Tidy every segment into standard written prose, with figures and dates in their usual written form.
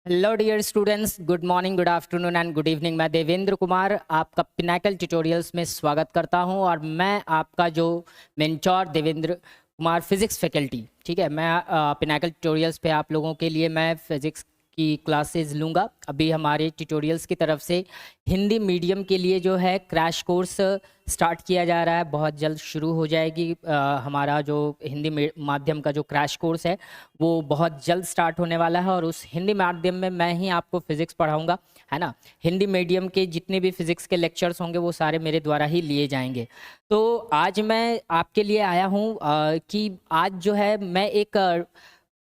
Hello dear students, good morning, good afternoon and good evening. मैं देवेंद्र कुमार आपका Pinnacle tutorials में स्वागत करता हूं और मैं आपका जो mentor Devendra Kumar physics faculty, ठीक है। मैं पिनाकल ट्यूटोरियल्स पे आप लोगों के लिए मैं फिज़िक्स की क्लासेस लूँगा। अभी हमारे ट्यूटोरियल्स की तरफ से हिंदी मीडियम के लिए जो है क्रैश कोर्स स्टार्ट किया जा रहा है। बहुत जल्द शुरू हो जाएगी हमारा जो हिंदी माध्यम का जो क्रैश कोर्स है वो बहुत जल्द स्टार्ट होने वाला है और उस हिंदी माध्यम में मैं ही आपको फिज़िक्स पढ़ाऊंगा, है ना। हिंदी मीडियम के जितने भी फिज़िक्स के लेक्चर्स होंगे वो सारे मेरे द्वारा ही लिए जाएंगे। तो आज मैं आपके लिए आया हूँ कि आज जो है मैं एक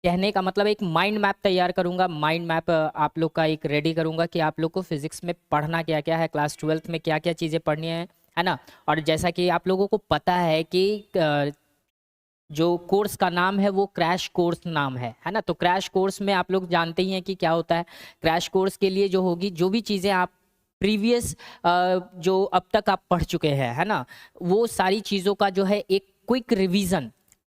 कहने का मतलब एक माइंड मैप तैयार करूंगा। माइंड मैप आप लोग का एक रेडी करूंगा कि आप लोग को फिज़िक्स में पढ़ना क्या क्या है, क्लास 12th में क्या क्या चीज़ें पढ़नी है ना। और जैसा कि आप लोगों को पता है कि जो कोर्स का नाम है वो क्रैश कोर्स नाम है ना। तो क्रैश कोर्स में आप लोग जानते ही हैं कि क्या होता है। क्रैश कोर्स के लिए जो होगी, जो भी चीज़ें आप प्रीवियस जो अब तक आप पढ़ चुके हैं, है ना, वो सारी चीज़ों का जो है एक क्विक रिवीजन,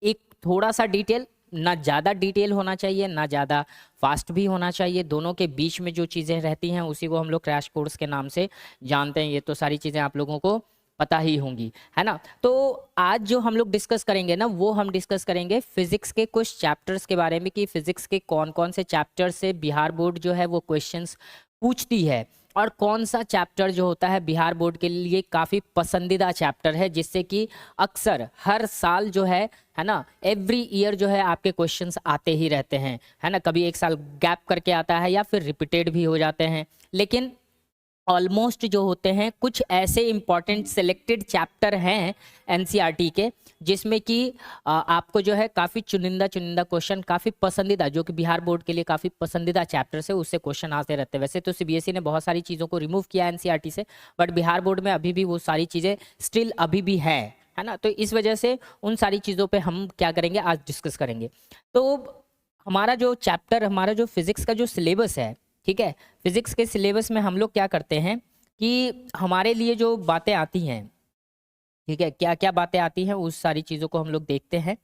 एक थोड़ा सा डिटेल, ना ज़्यादा डिटेल होना चाहिए ना ज़्यादा फास्ट भी होना चाहिए, दोनों के बीच में जो चीज़ें रहती हैं उसी को हम लोग क्रैश कोर्स के नाम से जानते हैं। ये तो सारी चीज़ें आप लोगों को पता ही होंगी, है ना। तो आज जो हम लोग डिस्कस करेंगे ना, वो हम डिस्कस करेंगे फिजिक्स के कुछ चैप्टर्स के बारे में कि फिजिक्स के कौन कौन से चैप्टर से बिहार बोर्ड जो है वो क्वेश्चंस पूछती है, और कौन सा चैप्टर जो होता है बिहार बोर्ड के लिए काफ़ी पसंदीदा चैप्टर है, जिससे कि अक्सर हर साल जो है ना, एवरी ईयर जो है आपके क्वेश्चंस आते ही रहते हैं, है ना। कभी एक साल गैप करके आता है या फिर रिपीटेड भी हो जाते हैं, लेकिन ऑलमोस्ट जो होते हैं कुछ ऐसे इंपॉर्टेंट सेलेक्टेड चैप्टर हैं एनसीईआरटी के, जिसमें कि आपको जो है काफ़ी चुनिंदा चुनिंदा क्वेश्चन, काफ़ी पसंदीदा, जो कि बिहार बोर्ड के लिए काफ़ी पसंदीदा चैप्टर से उससे क्वेश्चन आते रहते हैं। वैसे तो सीबीएसई ने बहुत सारी चीज़ों को रिमूव किया है एनसीईआरटी से, बट बिहार बोर्ड में अभी भी वो सारी चीज़ें स्टिल अभी भी है ना। तो इस वजह से उन सारी चीज़ों पर हम क्या करेंगे, आज डिस्कस करेंगे। तो हमारा जो चैप्टर, हमारा जो फिजिक्स का जो सिलेबस है, ठीक है, फिजिक्स के सिलेबस में हम लोग क्या करते हैं कि हमारे लिए जो बातें आती हैं, ठीक है, क्या क्या बातें आती हैं उस सारी चीज़ों को हम लोग देखते हैं।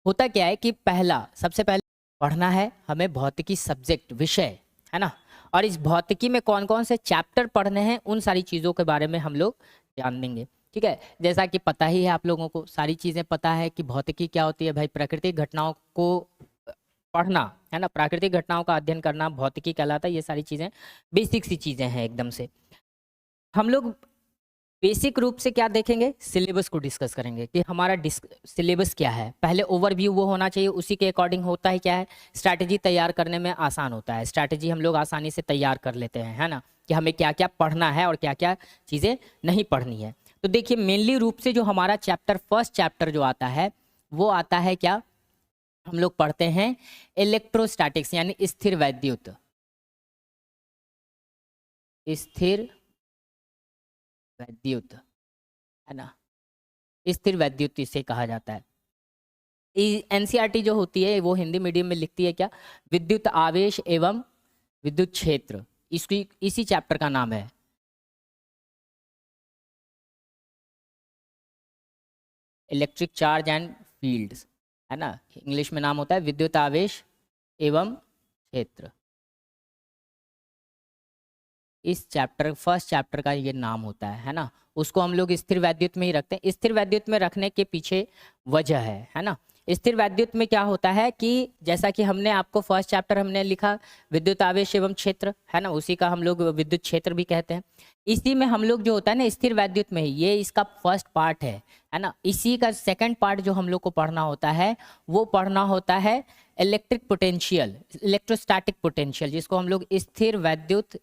होता क्या है कि पहला, सबसे पहले पढ़ना है हमें भौतिकी सब्जेक्ट, विषय, है ना। और इस भौतिकी में कौन कौन से चैप्टर पढ़ने हैं उन सारी चीज़ों के बारे में हम लोग जान लेंगे, ठीक है। जैसा कि पता ही है आप लोगों को, सारी चीज़ें पता है कि भौतिकी क्या होती है भाई। प्राकृतिक घटनाओं को पढ़ना, है ना, प्राकृतिक घटनाओं का अध्ययन करना भौतिकी कहलाता है। ये सारी चीज़ें बेसिक सी चीज़ें हैं एकदम से। हम लोग बेसिक रूप से क्या देखेंगे, सिलेबस को डिस्कस करेंगे कि हमारा सिलेबस क्या है। पहले ओवरव्यू वो होना चाहिए, उसी के अकॉर्डिंग होता है क्या है, स्ट्रैटेजी तैयार करने में आसान होता है। स्ट्रैटेजी हम लोग आसानी से तैयार कर लेते हैं, है ना, कि हमें क्या क्या पढ़ना है और क्या क्या चीज़ें नहीं पढ़नी है। तो देखिए, मेनली रूप से जो हमारा चैप्टर, फर्स्ट चैप्टर जो आता है वो आता है क्या, हम लोग पढ़ते हैं इलेक्ट्रोस्टैटिक्स, यानी स्थिर वैद्युत। स्थिर वैद्युत, है ना, स्थिर वैद्युत इसे कहा जाता है। एनसीईआरटी जो होती है वो हिंदी मीडियम में लिखती है क्या, विद्युत आवेश एवं विद्युत क्षेत्र, इसकी इसी चैप्टर का नाम है इलेक्ट्रिक चार्ज एंड फील्ड्स, है ना। इंग्लिश में नाम होता है विद्युत आवेश एवं क्षेत्र। इस चैप्टर, फर्स्ट चैप्टर का ये नाम होता है ना। उसको हम लोग स्थिर वैद्युत में ही रखते हैं। स्थिर वैद्युत में रखने के पीछे वजह है ना। स्थिर वैद्युत में क्या होता है कि जैसा कि हमने आपको फर्स्ट चैप्टर हमने लिखा विद्युत आवेश एवं क्षेत्र, है ना, उसी का हम लोग विद्युत क्षेत्र भी कहते हैं। इसी में हम लोग जो होता है ना स्थिर वैद्युत में, ये इसका फर्स्ट पार्ट है ना। इसी का सेकंड पार्ट जो हम लोग को पढ़ना होता है वो पढ़ना होता है इलेक्ट्रिक पोटेंशियल, इलेक्ट्रोस्टैटिक पोटेंशियल, जिसको हम लोग स्थिर वैद्युत,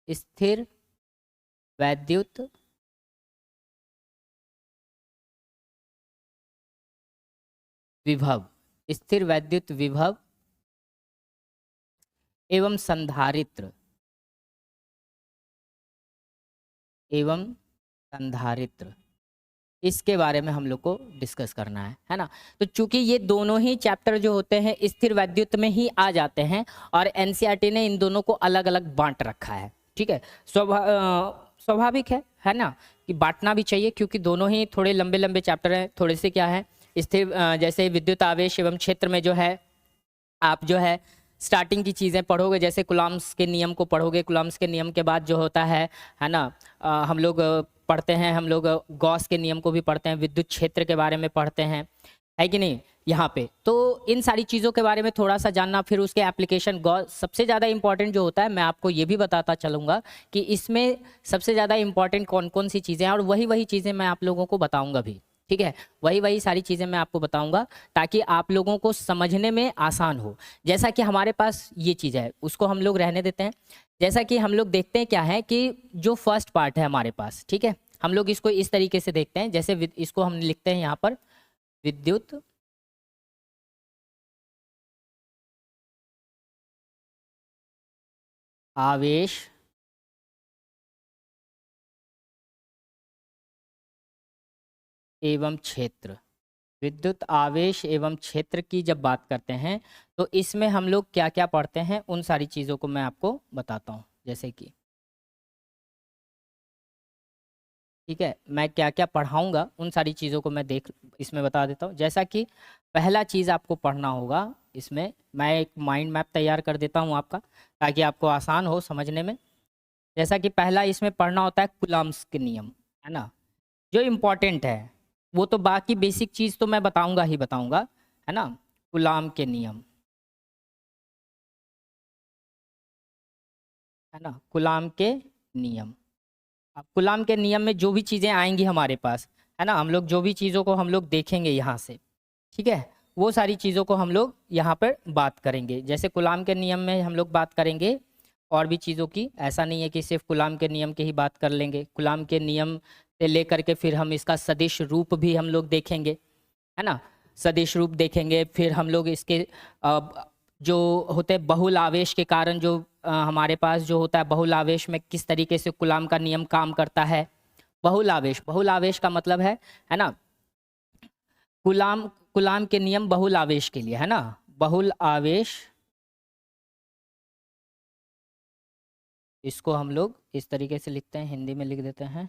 स्थिर वैद्युत विभव, स्थिर वैद्युत विभव एवं संधारित्र, एवं संधारित्र, इसके बारे में हम लोग को डिस्कस करना है ना। तो चूंकि ये दोनों ही चैप्टर जो होते हैं स्थिर वैद्युत में ही आ जाते हैं और एनसीईआरटी ने इन दोनों को अलग अलग बांट रखा है, ठीक है। स्वाभाविक है ना, कि बांटना भी चाहिए, क्योंकि दोनों ही थोड़े लंबे लंबे चैप्टर हैं, थोड़े से क्या है स्थिर, जैसे विद्युत आवेश एवं क्षेत्र में जो है आप जो है स्टार्टिंग की चीज़ें पढ़ोगे, जैसे कुलाम्स के नियम को पढ़ोगे। कुलाम्स के नियम के बाद जो होता है ना, हम लोग पढ़ते हैं, हम लोग गॉस के नियम को भी पढ़ते हैं, विद्युत क्षेत्र के बारे में पढ़ते हैं, है कि नहीं यहाँ पे। तो इन सारी चीज़ों के बारे में थोड़ा सा जानना, फिर उसके एप्लीकेशन गॉस सबसे ज़्यादा इंपॉर्टेंट जो होता है, मैं आपको ये भी बताता चलूँगा कि इसमें सबसे ज़्यादा इंपॉर्टेंट कौन कौन सी चीज़ें हैं, और वही वही चीज़ें मैं आप लोगों को बताऊँगा भी, ठीक है। वही वही सारी चीज़ें मैं आपको बताऊंगा ताकि आप लोगों को समझने में आसान हो। जैसा कि हमारे पास ये चीज़ है, उसको हम लोग रहने देते हैं। जैसा कि हम लोग देखते हैं क्या है कि जो फर्स्ट पार्ट है हमारे पास, ठीक है, हम लोग इसको इस तरीके से देखते हैं, जैसे इसको हम लिखते हैं यहाँ पर विद्युत आवेश एवं क्षेत्र। विद्युत आवेश एवं क्षेत्र की जब बात करते हैं तो इसमें हम लोग क्या क्या पढ़ते हैं, उन सारी चीज़ों को मैं आपको बताता हूँ। जैसे कि ठीक है, मैं क्या क्या पढ़ाऊँगा उन सारी चीज़ों को मैं इसमें बता देता हूँ। जैसा कि पहला चीज़ आपको पढ़ना होगा, इसमें मैं एक माइंड मैप तैयार कर देता हूँ आपका, ताकि आपको आसान हो समझने में। जैसा कि पहला इसमें पढ़ना होता है कुलाम्स के नियम, है ना, जो इम्पोर्टेंट है। वो तो बाकी बेसिक चीज़ तो मैं बताऊँगा ही बताऊँगा, है ना। कुलाम के नियम, है ना, कुलाम के नियम। अब गुलाम के नियम में जो भी चीज़ें आएंगी हमारे पास, है ना, हम लोग जो भी चीज़ों को हम लोग देखेंगे यहाँ से, ठीक है, वो सारी चीज़ों को हम लोग यहाँ पर बात करेंगे। जैसे गुलाम के नियम में हम लोग बात करेंगे और भी चीज़ों की, ऐसा नहीं है कि सिर्फ गुलाम के नियम के ही बात कर लेंगे। गुलाम के नियम से लेकर के फिर हम इसका सदिश रूप भी हम लोग देखेंगे, है ना, सदिश रूप देखेंगे। फिर हम लोग इसके जो होते हैं बहुल आवेश के कारण जो हमारे पास जो होता है, बहुल आवेश में किस तरीके से कूलाम का नियम काम करता है। बहुल आवेश का मतलब है ना, कूलाम कूलाम के नियम बहुल आवेश के लिए, है ना, बहुल आवेश, इसको हम लोग इस तरीके से लिखते हैं, हिंदी में लिख देते हैं।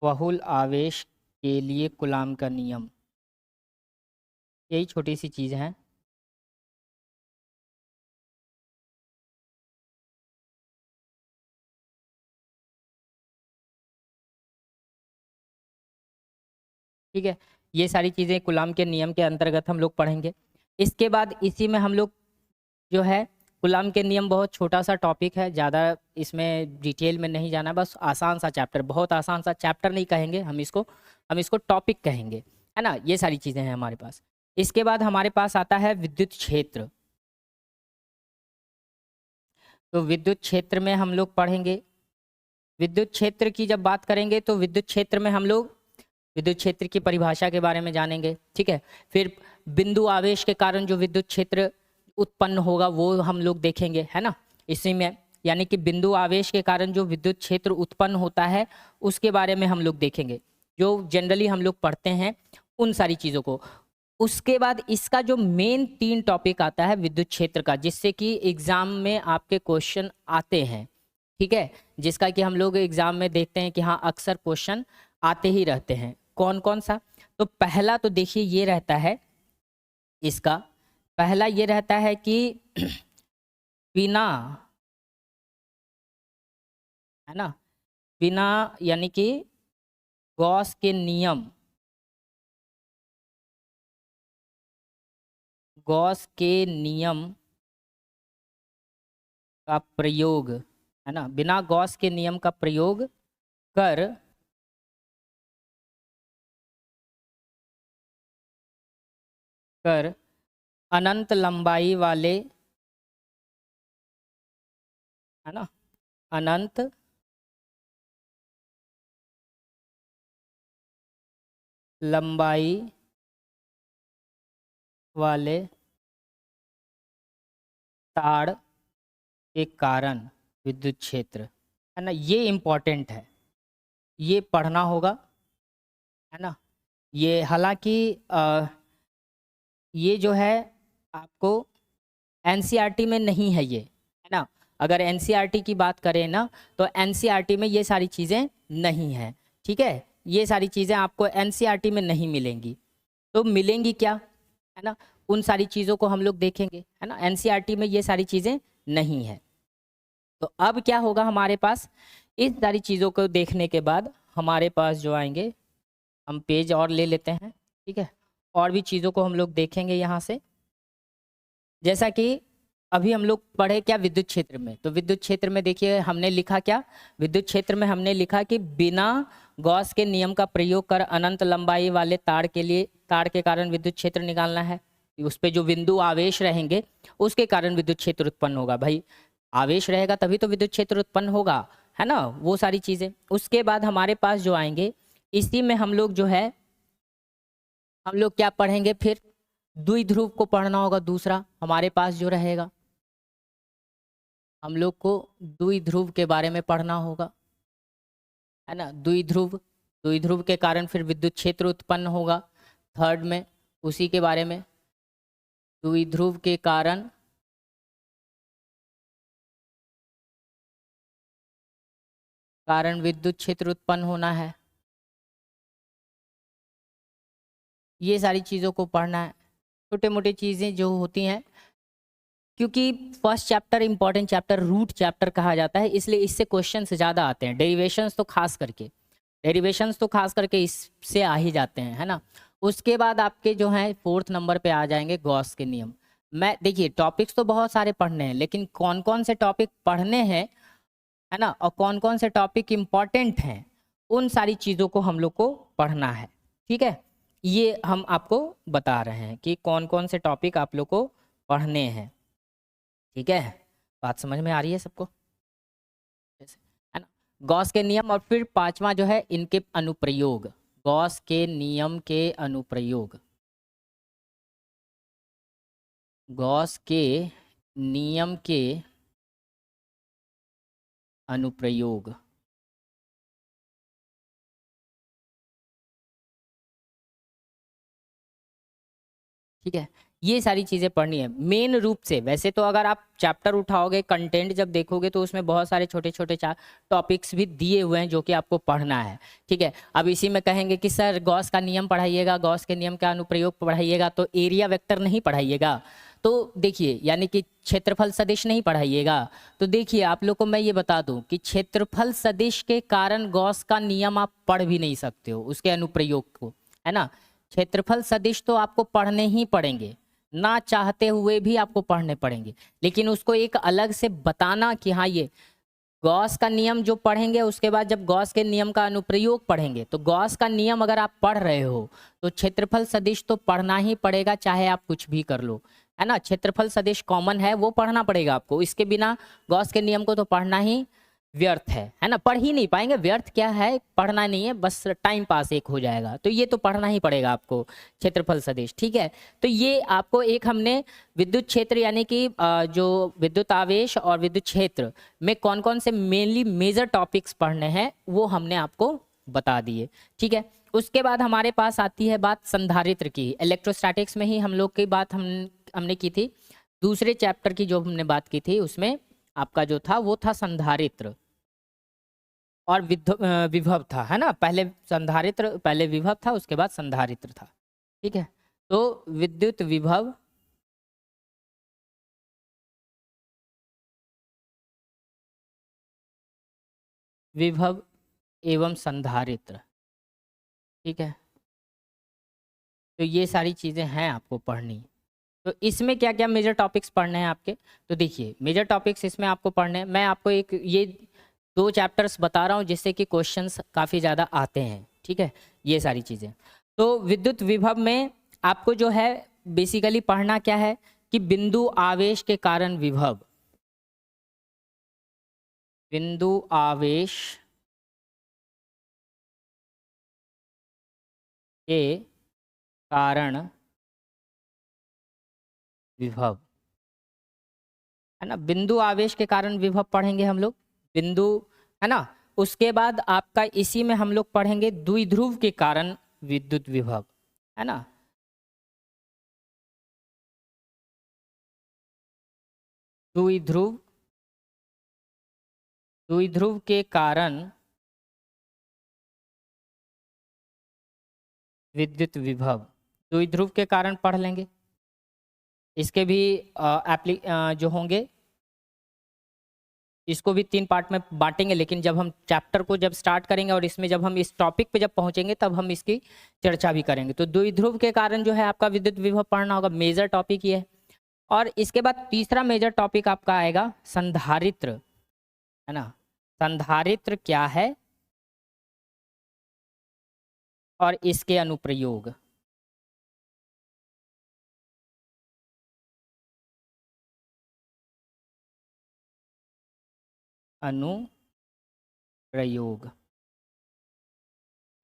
बहुल आवेश के लिए कूलाम का नियम, यही छोटी सी चीज़ है। ठीक है, ये सारी चीज़ें कूलाम के नियम के अंतर्गत हम लोग पढ़ेंगे। इसके बाद इसी में हम लोग जो है, कूलाम के नियम बहुत छोटा सा टॉपिक है, ज़्यादा इसमें डिटेल में नहीं जाना, बस आसान सा चैप्टर, बहुत आसान सा चैप्टर नहीं कहेंगे हम इसको टॉपिक कहेंगे, है ना। ये सारी चीज़ें हैं हमारे पास। इसके बाद हमारे पास आता है विद्युत क्षेत्र। तो विद्युत क्षेत्र में हम लोग पढ़ेंगे, विद्युत क्षेत्र की जब बात करेंगे तो विद्युत क्षेत्र में हम लोग विद्युत क्षेत्र की परिभाषा के बारे में जानेंगे, ठीक है। फिर बिंदु आवेश के कारण जो विद्युत क्षेत्र उत्पन्न होगा वो हम लोग देखेंगे, है ना, इसी में, यानी कि बिंदु आवेश के कारण जो विद्युत क्षेत्र उत्पन्न होता है उसके बारे में हम लोग देखेंगे, जो जनरली हम लोग पढ़ते हैं उन सारी चीज़ों को। उसके बाद इसका जो मेन 3 टॉपिक आता है विद्युत क्षेत्र का, जिससे कि एग्जाम में आपके क्वेश्चन आते हैं, ठीक है, जिसका कि हम लोग एग्जाम में देखते हैं कि हाँ अक्सर क्वेश्चन आते ही रहते हैं। कौन कौन सा? तो पहला तो देखिए ये रहता है, इसका पहला ये रहता है कि बिना, है ना, बिना यानी कि गॉस के नियम, गॉस के नियम का प्रयोग, है ना, बिना गॉस के नियम का प्रयोग कर कर अनंत लंबाई वाले, है ना, अनंत लंबाई वाले तार के कारण विद्युत क्षेत्र, है ना, ये इम्पोर्टेंट है, ये पढ़ना होगा, है ना। ये हालांकि ये जो है आपको एनसीईआरटी में नहीं है ये, है ना, अगर एनसीईआरटी की बात करें ना, तो एनसीईआरटी में ये सारी चीज़ें नहीं हैं, ठीक है। ये सारी चीज़ें आपको एनसीईआरटी में नहीं मिलेंगी। तो मिलेंगी क्या, है ना, उन सारी चीज़ों को हम लोग देखेंगे, है ना। एनसीईआरटी में ये सारी चीज़ें नहीं है। तो अब क्या होगा हमारे पास, इस सारी चीज़ों को देखने के बाद हमारे पास जो आएंगे, हम पेज और ले लेते हैं, ठीक है। और भी चीज़ों को हम लोग देखेंगे यहाँ से। जैसा कि अभी हम लोग पढ़े क्या विद्युत क्षेत्र में, तो विद्युत क्षेत्र में देखिए हमने लिखा क्या, विद्युत क्षेत्र में हमने लिखा कि बिना गॉस के नियम का प्रयोग कर अनंत लंबाई वाले तार के लिए, तार के कारण विद्युत क्षेत्र निकालना है। उस पे जो बिंदु आवेश रहेंगे उसके कारण विद्युत क्षेत्र उत्पन्न होगा। भाई आवेश रहेगा तभी तो विद्युत क्षेत्र उत्पन्न होगा, है ना, वो सारी चीज़ें। उसके बाद हमारे पास जो आएंगे, इसी में हम लोग जो है, हम लोग क्या पढ़ेंगे फिर, द्विध्रुव को पढ़ना होगा। दूसरा हमारे पास जो रहेगा, हम लोग को द्विध्रुव के बारे में पढ़ना होगा, है ना। द्विध्रुव, द्विध्रुव के कारण फिर विद्युत क्षेत्र उत्पन्न होगा। थर्ड में उसी के बारे में, द्विध्रुव के कारण विद्युत क्षेत्र उत्पन्न होना है। ये सारी चीज़ों को पढ़ना है, छोटे मोटे चीज़ें जो होती हैं, क्योंकि first chapter important chapter, root chapter कहा जाता है, इसलिए इससे क्वेश्चंस ज़्यादा आते हैं। डेरिवेशंस तो खास करके, डेरिवेशंस तो खास करके इससे आ ही जाते हैं, है ना। उसके बाद आपके जो हैं फोर्थ नंबर पे आ जाएंगे गॉस के नियम। मैं देखिए टॉपिक्स तो बहुत सारे पढ़ने हैं, लेकिन कौन कौन से टॉपिक पढ़ने हैं, है ना, और कौन कौन से टॉपिक इम्पॉर्टेंट हैं, उन सारी चीज़ों को हम लोग को पढ़ना है, ठीक है। ये हम आपको बता रहे हैं कि कौन कौन से टॉपिक आप लोग को पढ़ने हैं, ठीक है। बात समझ में आ रही है सबको, जैसे, है ना। गॉस के नियम, और फिर पांचवा जो है इनके अनुप्रयोग, गॉस के नियम के अनुप्रयोग, गॉस के नियम के अनुप्रयोग, ठीक है। ये सारी चीज़ें पढ़नी है मेन रूप से। वैसे तो अगर आप चैप्टर उठाओगे, कंटेंट जब देखोगे, तो उसमें बहुत सारे छोटे छोटे टॉपिक्स भी दिए हुए हैं जो कि आपको पढ़ना है, ठीक है। अब इसी में कहेंगे कि सर गॉस का नियम पढ़ाइएगा, गॉस के नियम का अनुप्रयोग पढ़ाइएगा, तो एरिया वेक्टर नहीं पढ़ाइएगा, तो देखिए, यानी कि क्षेत्रफल सदिश नहीं पढ़ाइएगा, तो देखिए आप लोग को मैं ये बता दूं कि क्षेत्रफल सदिश के कारण गॉस का नियम आप पढ़ भी नहीं सकते हो, उसके अनुप्रयोग को, है ना। क्षेत्रफल सदिश तो आपको पढ़ने ही पड़ेंगे, ना चाहते हुए भी आपको पढ़ने पड़ेंगे, लेकिन उसको एक अलग से बताना कि हाँ ये गॉस का नियम जो पढ़ेंगे, उसके बाद जब गॉस के नियम का अनुप्रयोग पढ़ेंगे, तो गॉस का नियम अगर आप पढ़ रहे हो तो क्षेत्रफल सदिश तो पढ़ना ही पड़ेगा, चाहे आप कुछ भी कर लो, है ना। क्षेत्रफल सदिश कॉमन है, वो पढ़ना पड़ेगा आपको, इसके बिना गॉस के नियम को तो पढ़ना ही व्यर्थ है ना। पढ़ ही नहीं पाएंगे, व्यर्थ क्या है, पढ़ना नहीं है, बस टाइम पास एक हो जाएगा, तो ये तो पढ़ना ही पड़ेगा आपको, क्षेत्रफल सदिश, ठीक है। तो ये आपको एक हमने विद्युत क्षेत्र, यानी कि जो विद्युत आवेश और विद्युत क्षेत्र में कौन कौन से मेनली मेजर टॉपिक्स पढ़ने हैं, वो हमने आपको बता दिए, ठीक है। उसके बाद हमारे पास आती है बात संधारित्र की। इलेक्ट्रोस्टैटिक्स में ही हम लोग की बात हमने की थी, दूसरे चैप्टर की जो हमने बात की थी, उसमें आपका जो था वो था संधारित्र और विभव था, है ना। पहले संधारित्र, पहले विभव था, उसके बाद संधारित्र था, ठीक है। तो विद्युत विभव, विभव एवं संधारित्र, ठीक है। तो ये सारी चीज़ें हैं आपको पढ़नी। तो इसमें क्या क्या मेजर टॉपिक्स पढ़ने हैं आपके, तो देखिए मेजर टॉपिक्स इसमें आपको पढ़ने हैं। मैं आपको एक ये दो चैप्टर्स बता रहा हूँ जिससे कि क्वेश्चंस काफ़ी ज़्यादा आते हैं, ठीक है, ये सारी चीज़ें। तो विद्युत विभव में आपको जो है बेसिकली पढ़ना क्या है कि बिंदु आवेश के कारण विभव, बिंदु आवेश के कारण विभव, है ना। बिंदु आवेश के कारण विभव पढ़ेंगे हम लोग, बिंदु, है ना। उसके बाद आपका इसी में हम लोग पढ़ेंगे द्विध्रुव के कारण विद्युत विभव, है ना। द्विध्रुव द्विध्रुव के कारण विद्युत विभव, द्विध्रुव के कारण पढ़ लेंगे। इसके भी जो होंगे इसको भी 3 पार्ट में बांटेंगे, लेकिन जब हम चैप्टर को जब स्टार्ट करेंगे और इसमें जब हम इस टॉपिक पे जब पहुंचेंगे तब हम इसकी चर्चा भी करेंगे। तो द्विध्रुव के कारण जो है आपका विद्युत विभव पढ़ना होगा, मेजर टॉपिक ये है। और इसके बाद तीसरा मेजर टॉपिक आपका आएगा संधारित्र, है ना। संधारित्र क्या है और इसके अनुप्रयोग। अनुप्रयोग,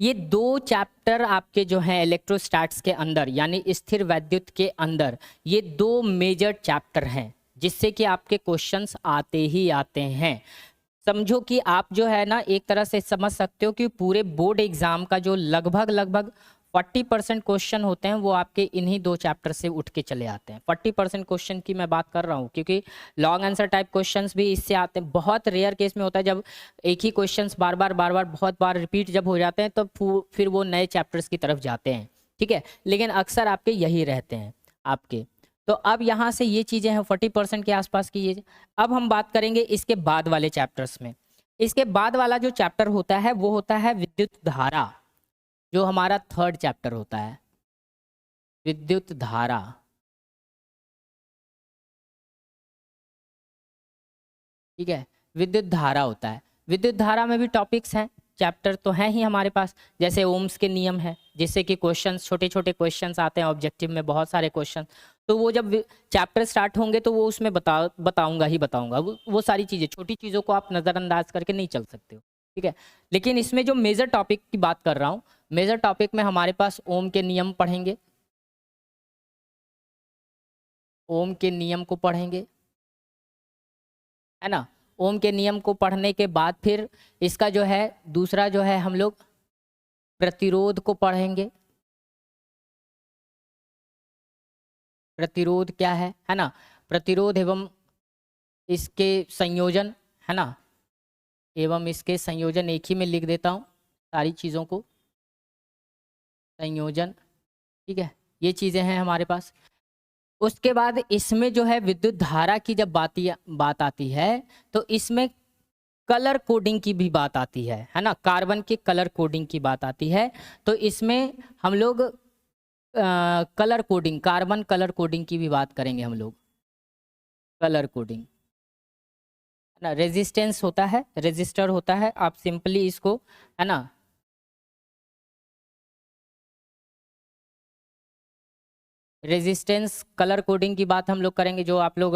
ये 2 चैप्टर आपके जो हैं इलेक्ट्रोस्टैट्स के अंदर यानी स्थिर वैद्युत के अंदर, ये 2 मेजर चैप्टर हैं जिससे कि आपके क्वेश्चंस आते ही आते हैं। समझो कि आप जो है ना एक तरह से समझ सकते हो कि पूरे बोर्ड एग्जाम का जो लगभग 40% क्वेश्चन होते हैं वो आपके इन्हीं 2 चैप्टर से उठ के चले आते हैं। 40% क्वेश्चन की मैं बात कर रहा हूँ, क्योंकि लॉन्ग आंसर टाइप क्वेश्चंस भी इससे आते हैं। बहुत रेयर केस में होता है जब एक ही क्वेश्चंस बार बार बहुत बार रिपीट जब हो जाते हैं तो फिर वो नए चैप्टर्स की तरफ जाते हैं, ठीक है। लेकिन अक्सर आपके यही रहते हैं आपके। तो अब यहाँ से ये चीज़ें हैं 40% के आसपास की ये। अब हम बात करेंगे इसके बाद वाले चैप्टर्स में। इसके बाद वाला जो चैप्टर होता है वो होता है विद्युत धारा, जो हमारा 3rd चैप्टर होता है, विद्युत धारा। ठीक है, विद्युत धारा होता है। विद्युत धारा में भी टॉपिक्स हैं, चैप्टर तो हैं ही हमारे पास, जैसे ओम्स के नियम है, जिससे कि क्वेश्चंस छोटे छोटे क्वेश्चंस आते हैं ऑब्जेक्टिव में, बहुत सारे क्वेश्चन। तो वो जब चैप्टर स्टार्ट होंगे तो वो उसमें बताऊंगा वो सारी चीज़ें, छोटी चीज़ों को आप नज़रअंदाज करके नहीं चल सकते हो, ठीक है। लेकिन इसमें जो मेजर टॉपिक की बात कर रहा हूँ, मेजर टॉपिक में हमारे पास ओम के नियम पढ़ेंगे, ओम के नियम को पढ़ेंगे, है ना। ओम के नियम को पढ़ने के बाद फिर इसका जो है दूसरा जो है हम लोग प्रतिरोध को पढ़ेंगे। प्रतिरोध क्या है ना, प्रतिरोध एवं इसके संयोजन, है ना, एवं इसके संयोजन, एक ही में लिख देता हूँ सारी चीज़ों को, संयोजन, ठीक है। ये चीज़ें हैं हमारे पास। उसके बाद इसमें जो है विद्युत धारा की जब बात आती है तो इसमें कलर कोडिंग की भी बात आती है ना, कार्बन के कलर कोडिंग की बात आती है। तो इसमें हम लोग colour coding, carbon colour coding की भी बात करेंगे हम लोग, कलर कोडिंग, है ना। रेजिस्टेंस होता है, रेजिस्टर होता है, आप सिंपली इसको, है ना, रेजिस्टेंस कलर कोडिंग की बात हम लोग करेंगे। जो आप लोग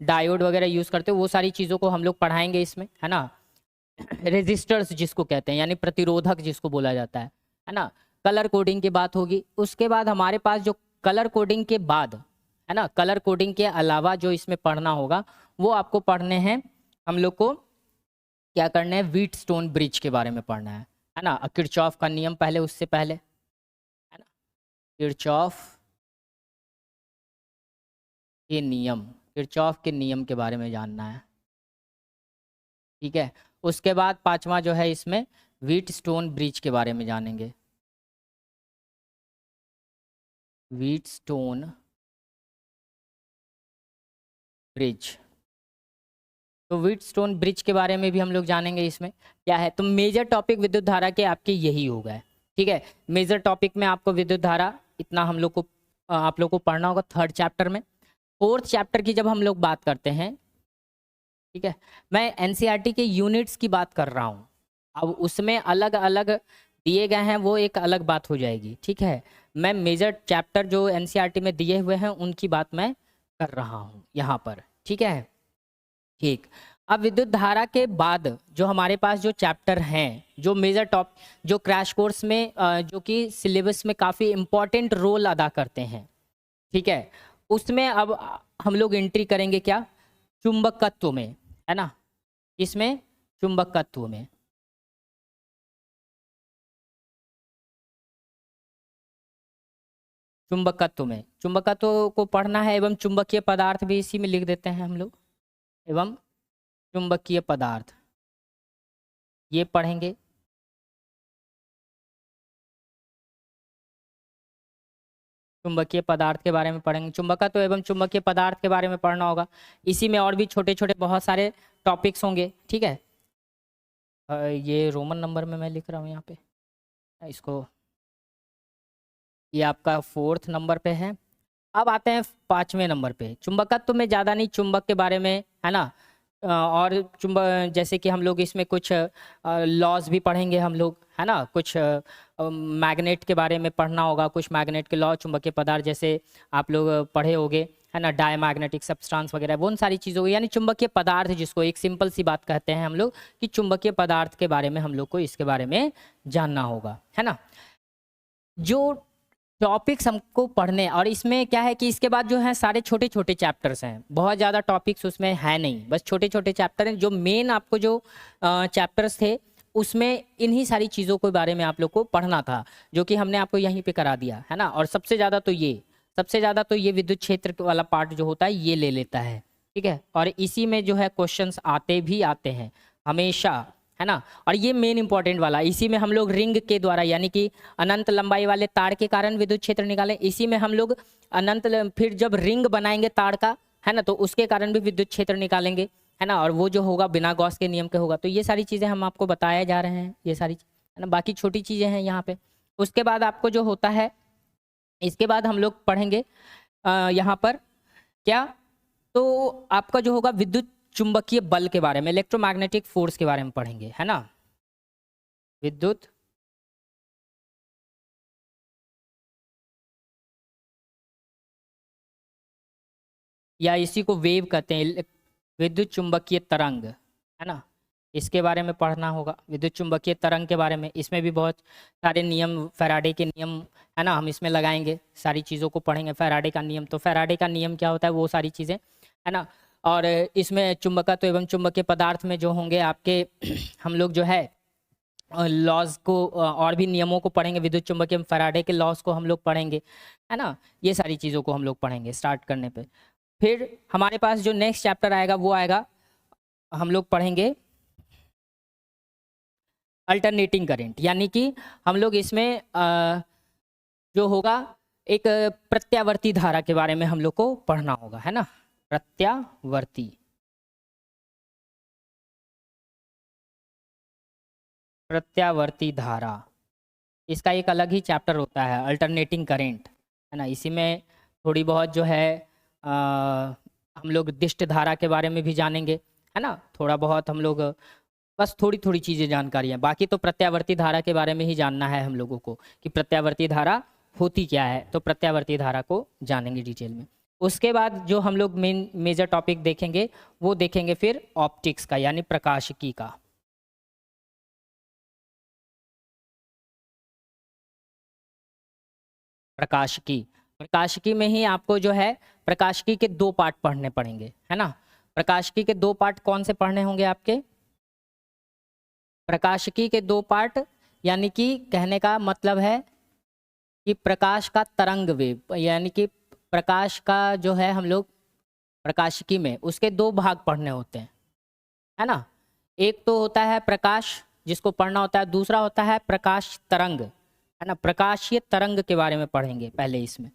डायोड वगैरह यूज़ करते हो वो सारी चीज़ों को हम लोग पढ़ाएंगे इसमें, है ना। रेजिस्टर्स जिसको कहते हैं, यानी प्रतिरोधक जिसको बोला जाता है ना। कलर कोडिंग की बात होगी। उसके बाद हमारे पास जो कलर कोडिंग के बाद, है ना, कलर कोडिंग के अलावा जो इसमें पढ़ना होगा वो आपको पढ़ने हैं, हम लोग को क्या करना है, व्हीटस्टोन ब्रिज के बारे में पढ़ना है ना। किरचॉफ का नियम पहले, उससे पहले, है ना, किरचॉफ के नियम, किरचॉफ के नियम के बारे में जानना है, ठीक है। उसके बाद 5वां जो है इसमें व्हीटस्टोन ब्रिज के बारे में जानेंगे, व्हीटस्टोन ब्रिज। तो व्हीटस्टोन ब्रिज के बारे में भी हम लोग जानेंगे इसमें क्या है। तो मेजर टॉपिक विद्युत धारा के आपके यही हो गए, ठीक है। मेजर टॉपिक में आपको विद्युत धारा इतना हम लोग को आप लोग को पढ़ना होगा 3rd चैप्टर में। 4th चैप्टर की जब हम लोग बात करते हैं, ठीक है, मैं एनसीईआरटी के यूनिट्स की बात कर रहा हूँ। अब उसमें अलग अलग दिए गए हैं, वो एक अलग बात हो जाएगी, ठीक है। मैं मेजर चैप्टर जो एनसीईआरटी में दिए हुए हैं उनकी बात मैं कर रहा हूँ यहाँ पर, ठीक है। ठीक, अब विद्युत धारा के बाद जो हमारे पास जो चैप्टर हैं, जो मेजर टॉप, जो क्रैश कोर्स में जो कि सिलेबस में काफ़ी इम्पोर्टेंट रोल अदा करते हैं, ठीक है, उसमें अब हम लोग एंट्री करेंगे क्या, चुंबकत्व में, है ना। इसमें चुंबकत्व में, चुंबकत्व में, चुंबकत्व को पढ़ना है, एवं चुंबकीय पदार्थ भी इसी में लिख देते हैं हम लोग, एवं चुंबकीय पदार्थ, ये पढ़ेंगे। चुंबकीय पदार्थ के बारे में पढ़ेंगे, चुंबकत्व एवं चुंबकीय पदार्थ के बारे में पढ़ना होगा। इसी में और भी छोटे छोटे बहुत सारे टॉपिक्स होंगे, ठीक है। ये रोमन नंबर में मैं लिख रहा हूँ यहाँ पे इसको, ये आपका 4th नंबर पे है। अब आते हैं 5वें नंबर पे। चुंबकत्व में ज़्यादा नहीं, चुंबक के बारे में, है ना। और चुंबक जैसे कि हम लोग इसमें कुछ लॉज भी पढ़ेंगे हम लोग, है ना। कुछ मैग्नेट के बारे में पढ़ना होगा, कुछ मैग्नेट के लॉ, चुंबकीय पदार्थ जैसे आप लोग पढ़े होंगे, है ना, डायमैग्नेटिक सब्सटेंस वगैरह, वो उन सारी चीज़ों को, यानी चुंबकीय पदार्थ जिसको एक सिंपल सी बात कहते हैं हम लोग कि चुंबकीय पदार्थ के बारे में हम लोग को इसके बारे में जानना होगा, है ना। जो टॉपिक्स हमको पढ़ने, और इसमें क्या है कि इसके बाद जो है सारे छोटे छोटे चैप्टर्स हैं, बहुत ज़्यादा टॉपिक्स उसमें है नहीं, बस छोटे छोटे चैप्टर हैं। जो मेन आपको जो चैप्टर्स थे उसमें इन्हीं सारी चीज़ों के बारे में आप लोग को पढ़ना था, जो कि हमने आपको यहीं पे करा दिया, है ना। और सबसे ज़्यादा तो ये विद्युत क्षेत्र वाला पार्ट जो होता है ये ले लेता है, ठीक है। और इसी में जो है क्वेश्चंस आते हैं हमेशा, है ना। और ये मेन इंपॉर्टेंट वाला, इसी में हम लोग रिंग के द्वारा, यानी कि अनंत लंबाई वाले तार के कारण विद्युत क्षेत्र निकालें। इसी में हम लोग फिर जब रिंग बनाएंगे तार का, है ना, तो उसके कारण भी विद्युत क्षेत्र निकालेंगे, है ना। और वो जो होगा बिना गॉस के नियम के होगा। तो ये सारी चीज़ें हम आपको बताया जा रहे हैं, ये सारी, है ना। बाकी छोटी चीज़ें हैं यहाँ पे। उसके बाद आपको जो होता है, इसके बाद हम लोग पढ़ेंगे यहाँ पर क्या, तो आपका जो होगा विद्युत चुंबकीय बल के बारे में, इलेक्ट्रोमैग्नेटिक फोर्स के बारे में पढ़ेंगे, है ना। विद्युत या इसी को वेव कहते हैं, विद्युत चुंबकीय तरंग, है ना। इसके बारे में पढ़ना होगा, विद्युत चुंबकीय तरंग के बारे में। इसमें भी बहुत सारे नियम, फैराडे के नियम, है ना, हम इसमें लगाएंगे, सारी चीज़ों को पढ़ेंगे। फैराडे का नियम, तो फैराडे का नियम क्या होता है, वो सारी चीज़ें, है ना। और इसमें चुंबकत्व एवं चुंबकीय पदार्थ में जो होंगे आपके हम लोग जो है लॉज को और भी नियमों को पढ़ेंगे, विद्युत चुंबकीय फैराडे के लॉज को हम लोग पढ़ेंगे, है ना। ये सारी चीज़ों को हम लोग पढ़ेंगे स्टार्ट करने पे। फिर हमारे पास जो नेक्स्ट चैप्टर आएगा वो आएगा, हम लोग पढ़ेंगे अल्टरनेटिंग करंट, यानी कि हम लोग इसमें जो होगा एक प्रत्यावर्ती धारा के बारे में हम लोग को पढ़ना होगा, है ना। प्रत्यावर्ती धारा, इसका एक अलग ही चैप्टर होता है, अल्टरनेटिंग करंट, है ना। इसी में थोड़ी बहुत जो है हम लोग दिष्ट धारा के बारे में भी जानेंगे, है ना। थोड़ा बहुत हम लोग, बस थोड़ी थोड़ी चीज़ें जानकारी है, बाकी तो प्रत्यावर्ती धारा के बारे में ही जानना है हम लोगों को कि प्रत्यावर्ती धारा होती क्या है। तो प्रत्यावर्ती धारा को जानेंगे डिटेल में। उसके बाद जो हम लोग मेजर टॉपिक देखेंगे वो देखेंगे फिर ऑप्टिक्स का, यानी प्रकाशिकी का। प्रकाशिकी में ही आपको जो है प्रकाशिकी के 2 पार्ट पढ़ने पड़ेंगे, है ना। प्रकाशिकी के 2 पार्ट कौन से पढ़ने होंगे आपके, प्रकाशिकी के 2 पार्ट, यानी कि कहने का मतलब है कि प्रकाश का तरंग वेव, यानी कि प्रकाश का जो है हम लोग प्रकाशिकी में उसके 2 भाग पढ़ने होते हैं, है ना। एक तो होता है प्रकाश जिसको पढ़ना होता है, दूसरा होता है प्रकाश तरंग, है ना। प्रकाशीय तरंग के बारे में पढ़ेंगे पहले इसमें।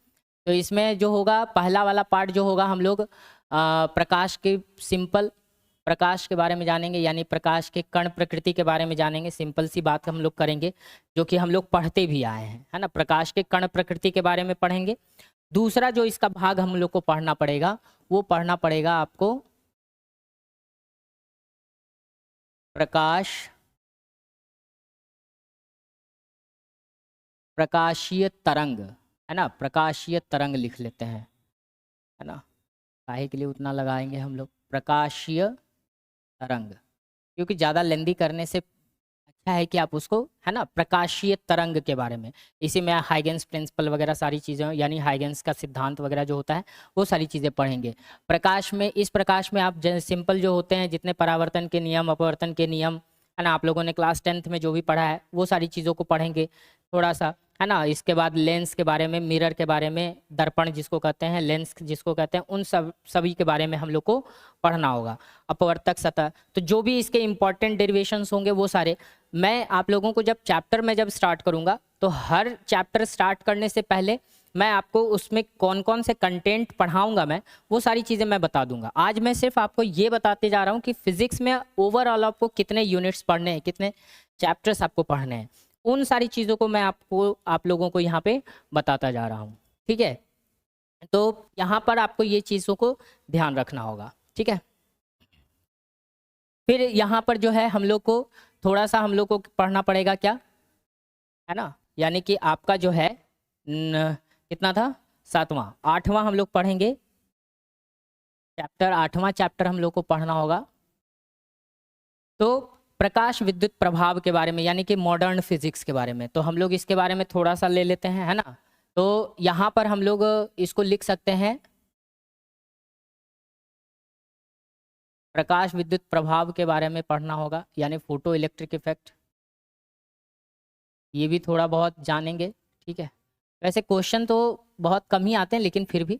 तो इसमें जो होगा पहला वाला पार्ट जो होगा, हम लोग प्रकाश के सिंपल प्रकाश के बारे में जानेंगे, यानी प्रकाश के कण प्रकृति के बारे में जानेंगे। सिंपल सी बात हम लोग करेंगे जो कि हम लोग पढ़ते भी आए हैं, है ना। प्रकाश के कण प्रकृति के बारे में पढ़ेंगे। दूसरा जो इसका भाग हम लोग को पढ़ना पड़ेगा वो पढ़ना पड़ेगा आपको प्रकाशीय तरंग, है ना। प्रकाशीय तरंग लिख लेते हैं, है ना। काहे के लिए उतना लगाएंगे हम लोग, प्रकाशीय तरंग, क्योंकि ज़्यादा लेंदी करने से अच्छा है कि आप उसको, है ना, प्रकाशीय तरंग के बारे में। इसी में हाइगेंस प्रिंसिपल वगैरह सारी चीज़ें, यानी हाइगेंस का सिद्धांत वगैरह जो होता है वो सारी चीज़ें पढ़ेंगे। प्रकाश में, इस प्रकाश में आप सिंपल जो होते हैं जितने परावर्तन के नियम, अपवर्तन के नियम, है ना। आप लोगों ने क्लास 10th में जो भी पढ़ा है वो सारी चीज़ों को पढ़ेंगे थोड़ा सा, है ना। इसके बाद लेंस के बारे में, मिरर के बारे में, दर्पण जिसको कहते हैं, लेंस जिसको कहते हैं, उन सभी के बारे में हम लोग को पढ़ना होगा। अपवर्तक सतह, तो जो भी इसके इंपॉर्टेंट डेरिवेशंस होंगे वो सारे मैं आप लोगों को जब चैप्टर में जब स्टार्ट करूँगा तो हर चैप्टर स्टार्ट करने से पहले मैं आपको उसमें कौन कौन से कंटेंट पढ़ाऊंगा, मैं वो सारी चीज़ें मैं बता दूंगा। आज मैं सिर्फ आपको ये बताते जा रहा हूँ कि फिजिक्स में ओवरऑल आपको कितने यूनिट्स पढ़ने हैं, कितने चैप्टर्स आपको पढ़ने हैं, उन सारी चीज़ों को मैं आपको आप लोगों को यहाँ पे बताता जा रहा हूँ, ठीक है। तो यहाँ पर आपको ये चीज़ों को ध्यान रखना होगा, ठीक है। फिर यहाँ पर जो है हम लोग को थोड़ा सा हम लोग को पढ़ना पड़ेगा क्या, है ना। यानी कि आपका जो है कितना था, 7वां 8वां हम लोग पढ़ेंगे चैप्टर, 8वां चैप्टर हम लोग को पढ़ना होगा। तो प्रकाश विद्युत प्रभाव के बारे में, यानी कि मॉडर्न फिजिक्स के बारे में, तो हम लोग इसके बारे में थोड़ा सा ले लेते हैं, है ना। तो यहाँ पर हम लोग इसको लिख सकते हैं, प्रकाश विद्युत प्रभाव के बारे में पढ़ना होगा, यानी फोटो इलेक्ट्रिक इफेक्ट, ये भी थोड़ा बहुत जानेंगे, ठीक है। वैसे क्वेश्चन तो बहुत कम ही आते हैं लेकिन फिर भी।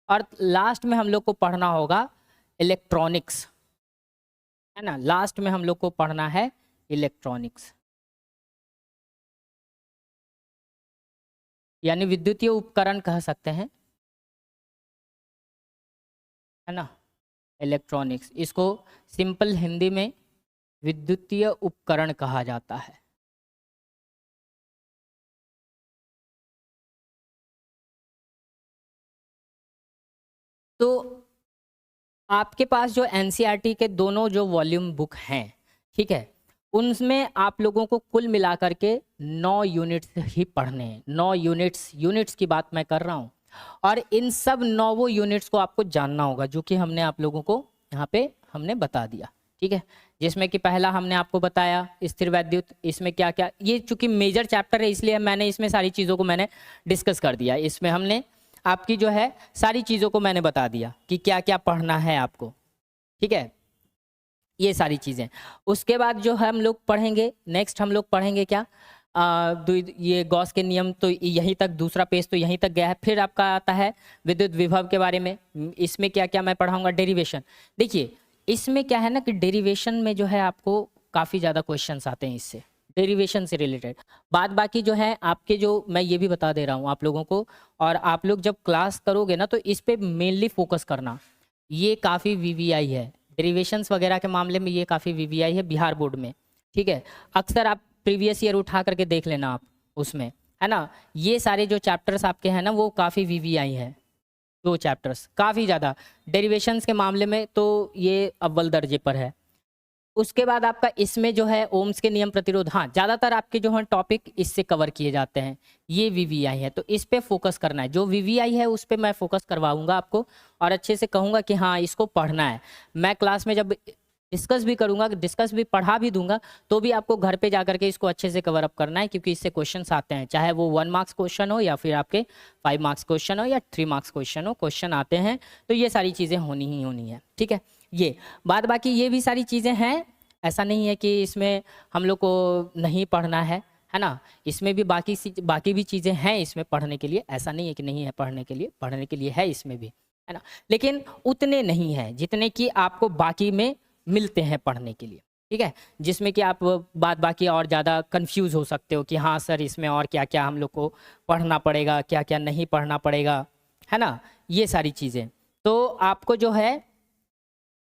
और लास्ट में हम लोग को पढ़ना होगा इलेक्ट्रॉनिक्स, है ना। लास्ट में हम लोग को पढ़ना है इलेक्ट्रॉनिक्स, यानी विद्युतीय उपकरण कह सकते हैं, है ना। इलेक्ट्रॉनिक्स, इसको सिंपल हिंदी में विद्युतीय उपकरण कहा जाता है। तो आपके पास जो एनसीईआरटी के दोनों जो वॉल्यूम बुक हैं, ठीक है, उनमें आप लोगों को कुल मिलाकर के 9 यूनिट्स ही पढ़ने हैं। 9 यूनिट्स की बात मैं कर रहा हूँ। और इन सब 9 यूनिट्स को आपको जानना होगा, जो कि हमने आप लोगों को यहाँ पे हमने बता दिया, ठीक है। जिसमें कि पहला हमने आपको बताया स्थिर वैद्युत, इसमें क्या क्या, ये चूंकि मेजर चैप्टर है इसलिए मैंने इसमें सारी चीज़ों को मैंने डिस्कस कर दिया। इसमें हमने आपकी जो है सारी चीज़ों को मैंने बता दिया कि क्या क्या पढ़ना है आपको, ठीक है, ये सारी चीज़ें। उसके बाद जो हम लोग पढ़ेंगे, नेक्स्ट हम लोग पढ़ेंगे क्या, ये गॉस के नियम, तो यहीं तक दूसरा पेज तो यहीं तक गया है। फिर आपका आता है विद्युत विभव के बारे में, इसमें क्या क्या मैं पढ़ाऊंगा, डेरिवेशन। देखिए इसमें क्या है ना कि डेरिवेशन में जो है आपको काफ़ी ज़्यादा क्वेश्चंस आते हैं इससे, डेरिवेशन से रिलेटेड। बाद बाकी जो है आपके, जो मैं ये भी बता दे रहा हूँ आप लोगों को, और आप लोग जब क्लास करोगे ना तो इस पे मेनली फोकस करना। ये काफ़ी वीवीआई है, डेरिवेशंस वगैरह के मामले में ये काफ़ी वीवीआई है बिहार बोर्ड में, ठीक है। अक्सर आप प्रीवियस ईयर उठा करके देख लेना आप उसमें, है ना। ये सारे जो चैप्टर्स आपके हैं ना वो काफ़ी वीवीआई हैं, 2 चैप्टर्स काफ़ी ज़्यादा डेरिवेशंस के मामले में तो ये अव्वल दर्जे पर है। उसके बाद आपका इसमें जो है ओम्स के नियम, प्रतिरोध, हाँ ज़्यादातर आपके जो है टॉपिक इससे कवर किए जाते हैं। ये वीवीआई है तो इस पे फोकस करना है, जो वीवीआई है उस पे मैं फोकस करवाऊंगा आपको, और अच्छे से कहूँगा कि हाँ इसको पढ़ना है। मैं क्लास में जब डिस्कस भी करूँगा, डिस्कस भी पढ़ा भी दूंगा, तो भी आपको घर पे जा करके इसको अच्छे से कवर अप करना है, क्योंकि इससे क्वेश्चन आते हैं, चाहे वो 1 मार्क्स क्वेश्चन हो या फिर आपके 5 मार्क्स क्वेश्चन हो या 3 मार्क्स क्वेश्चन हो, क्वेश्चन आते हैं। तो ये सारी चीज़ें होनी ही होनी है, ठीक है। ये बाद बाकी ये भी सारी चीज़ें हैं, ऐसा नहीं है कि इसमें हम लोग को नहीं पढ़ना है ना। इसमें भी बाकी भी चीज़ें हैं इसमें पढ़ने के लिए, ऐसा नहीं है कि नहीं है पढ़ने के लिए है इसमें भी, है ना। लेकिन उतने नहीं हैं जितने कि आपको बाकी में मिलते हैं पढ़ने के लिए, ठीक है। जिसमें कि आप बाद बाकी और ज़्यादा कंफ्यूज हो सकते हो कि हाँ सर इसमें और क्या क्या हम लोग को पढ़ना पड़ेगा, क्या क्या नहीं पढ़ना पड़ेगा, है ना। ये सारी चीज़ें तो आपको जो है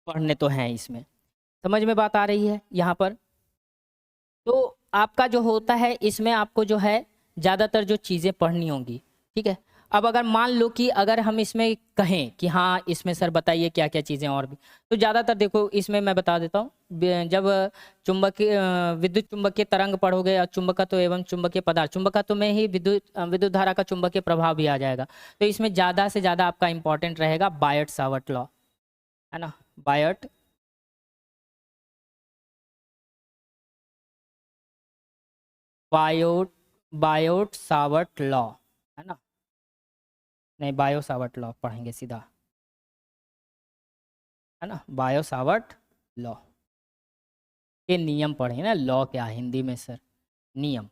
पढ़ने तो हैं इसमें। समझ में बात आ रही है यहाँ पर। तो आपका जो होता है इसमें आपको जो है ज़्यादातर जो चीज़ें पढ़नी होंगी, ठीक है। अब अगर मान लो कि अगर हम इसमें कहें कि हाँ इसमें सर बताइए क्या क्या चीज़ें और भी, तो ज़्यादातर देखो इसमें मैं बता देता हूँ। जब विद्युत चुंबकीय तरंग पढ़ोगे और चुंबकत्व एवं चुंबकीय पदार्थ, चुंबकत्व में ही विद्युत धारा का चुंबकीय प्रभाव भी आ जाएगा। तो इसमें ज़्यादा से ज़्यादा आपका इंपॉर्टेंट रहेगा बायट सावर्ट लॉ, है ना। बायट बायोट बायोट सावर्ट लॉ, है ना। नहीं, बायो सावर्ट लॉ पढ़ेंगे सीधा, है ना, बायो सावर्ट लॉ। के नियम पढ़े ना, लॉ क्या है हिंदी में सर? नियम।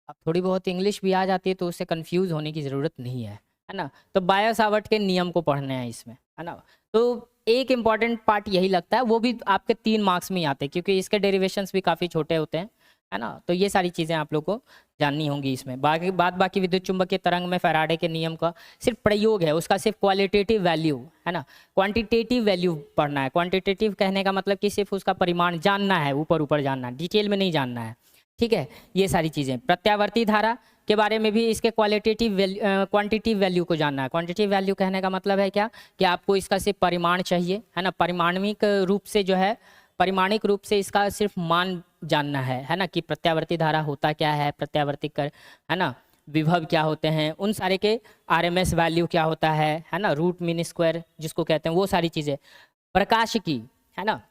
अब थोड़ी बहुत इंग्लिश भी आ जाती है तो उससे कंफ्यूज होने की ज़रूरत नहीं है ना? तो बायो-सावर्ट के नियम को पढ़ने हैं इसमें, है ना? तो एक इम्पॉर्टेंट पार्ट यही लगता है, वो भी आपके 3 मार्क्स में ही आते हैं क्योंकि इसके डेरिवेशंस भी काफ़ी छोटे होते हैं, है ना? तो ये सारी चीज़ें आप लोग को जाननी होंगी इसमें। बाकी विद्युत चुम्बकीय तरंग में फैराडे के नियम का सिर्फ प्रयोग है, उसका सिर्फ क्वालिटेटिव वैल्यू, है ना? क्वांटिटेटिव वैल्यू पढ़ना है। क्वांटिटेटिव कहने का मतलब कि सिर्फ उसका परिमाण जानना है, ऊपर-ऊपर जानना है, डिटेल में नहीं जानना है। ठीक है, ये सारी चीज़ें। प्रत्यावर्ती धारा के बारे में भी इसके क्वांटिटिव वैल्यू को जानना है। क्वांटिटिव वैल्यू कहने का मतलब है क्या, कि आपको इसका सिर्फ परिमाण चाहिए, है ना? परिमाणिक रूप से इसका सिर्फ मान जानना है ना? कि प्रत्यावर्ती धारा होता क्या है, प्रत्यावर्ती कर, है ना? विभव क्या होते हैं, उन सारे के आरएमएस वैल्यू क्या होता है ना? रूट मीन स्क्वायर जिसको कहते हैं, वो सारी चीज़ें। प्रकाशिकी, है ना?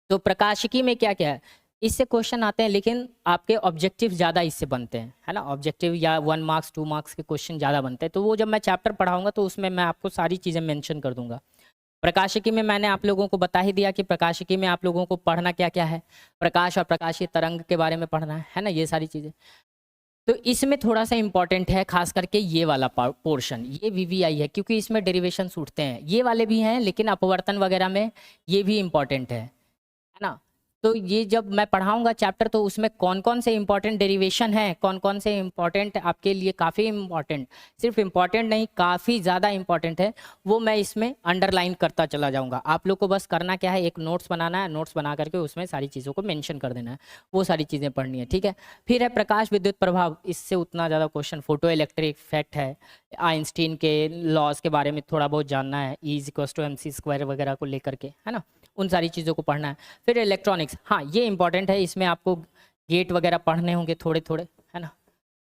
तो प्रकाशिकी में क्या क्या है, इससे क्वेश्चन आते हैं, लेकिन आपके ऑब्जेक्टिव ज़्यादा इससे बनते हैं, है ना? ऑब्जेक्टिव या 1 मार्क्स 2 मार्क्स के क्वेश्चन ज़्यादा बनते हैं, तो वो जब मैं चैप्टर पढ़ाऊंगा तो उसमें मैं आपको सारी चीज़ें मेंशन कर दूंगा। प्रकाशिकी में मैंने आप लोगों को बता ही दिया कि प्रकाशिकी में आप लोगों को पढ़ना क्या क्या है। प्रकाश और प्रकाशीय तरंग के बारे में पढ़ना है ना? ये सारी चीज़ें। तो इसमें थोड़ा सा इंपॉर्टेंट है, खास करके ये वाला पोर्शन, ये वीवीआई है क्योंकि इसमें डेरिवेशंस उठते हैं। ये वाले भी हैं लेकिन अपवर्तन वगैरह में ये भी इंपॉर्टेंट है ना? तो ये जब मैं पढ़ाऊंगा चैप्टर तो उसमें कौन कौन से इंपॉर्टेंट डेरिवेशन हैं, कौन कौन से इंपॉर्टेंट आपके लिए काफ़ी इंपॉर्टेंट, सिर्फ इंपॉर्टेंट नहीं काफ़ी ज़्यादा इंपॉर्टेंट है, वो मैं इसमें अंडरलाइन करता चला जाऊंगा। आप लोग को बस करना क्या है, एक नोट्स बनाना है, नोट्स बना करके उसमें सारी चीज़ों को मेंशन कर देना है, वो सारी चीज़ें पढ़नी है। ठीक है, फिर है प्रकाश विद्युत प्रभाव। इससे उतना ज़्यादा क्वेश्चन, फोटो इलेक्ट्रिक इफेक्ट है, आइंस्टीन के लॉज के बारे में थोड़ा बहुत जानना है, E=mc² वगैरह को लेकर के, है ना? उन सारी चीज़ों को पढ़ना है। फिर इलेक्ट्रॉनिक्स, हाँ ये इंपॉर्टेंट है, इसमें आपको गेट वगैरह पढ़ने होंगे थोड़े थोड़े, है ना?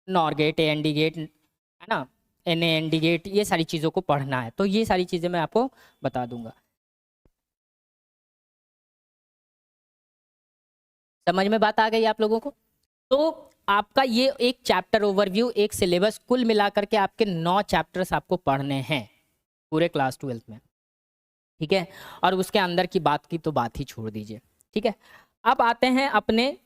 नॉर गेट, AND गेट, है ना? NAND गेट, ये सारी चीज़ों को पढ़ना है, तो ये सारी चीज़ें मैं आपको बता दूंगा। समझ में बात आ गई आप लोगों को? तो आपका ये एक चैप्टर ओवरव्यू, एक सिलेबस, कुल मिलाकर के आपके 9 चैप्टर्स आपको पढ़ने हैं पूरे क्लास 12 में। ठीक है, और उसके अंदर की बात की तो बात ही छोड़ दीजिए। ठीक है, अब आते हैं अपने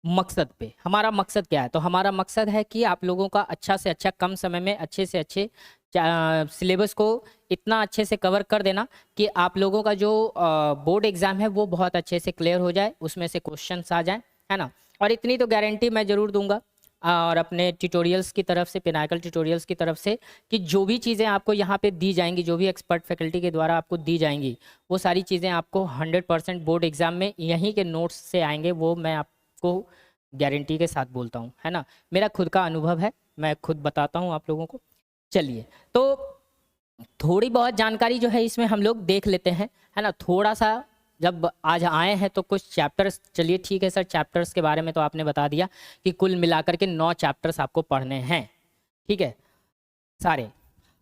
मकसद पे। हमारा मकसद क्या है? तो हमारा मकसद है कि आप लोगों का अच्छा से अच्छा, कम समय में अच्छे से अच्छे सिलेबस को इतना अच्छे से कवर कर देना कि आप लोगों का जो बोर्ड एग्जाम है वो बहुत अच्छे से क्लियर हो जाए, उसमें से क्वेश्चंस आ जाए, है ना? और इतनी तो गारंटी मैं ज़रूर दूंगा, और अपने ट्यूटोरियल्स की तरफ से, पिनाकल ट्यूटोरियल्स की तरफ से, कि जो भी चीज़ें आपको यहाँ पे दी जाएंगी, जो भी एक्सपर्ट फैकल्टी के द्वारा आपको दी जाएंगी, वो सारी चीज़ें आपको 100% बोर्ड एग्जाम में यहीं के नोट्स से आएंगे, वो मैं आपको गारंटी के साथ बोलता हूँ, है ना? मेरा खुद का अनुभव है, मैं खुद बताता हूँ आप लोगों को। चलिए, तो थोड़ी बहुत जानकारी जो है इसमें हम लोग देख लेते हैं, है ना? थोड़ा सा जब आज आए हैं तो कुछ चैप्टर्स, चलिए ठीक है सर, चैप्टर्स के बारे में तो आपने बता दिया कि कुल मिलाकर के 9 चैप्टर्स आपको पढ़ने हैं। ठीक है, सारे।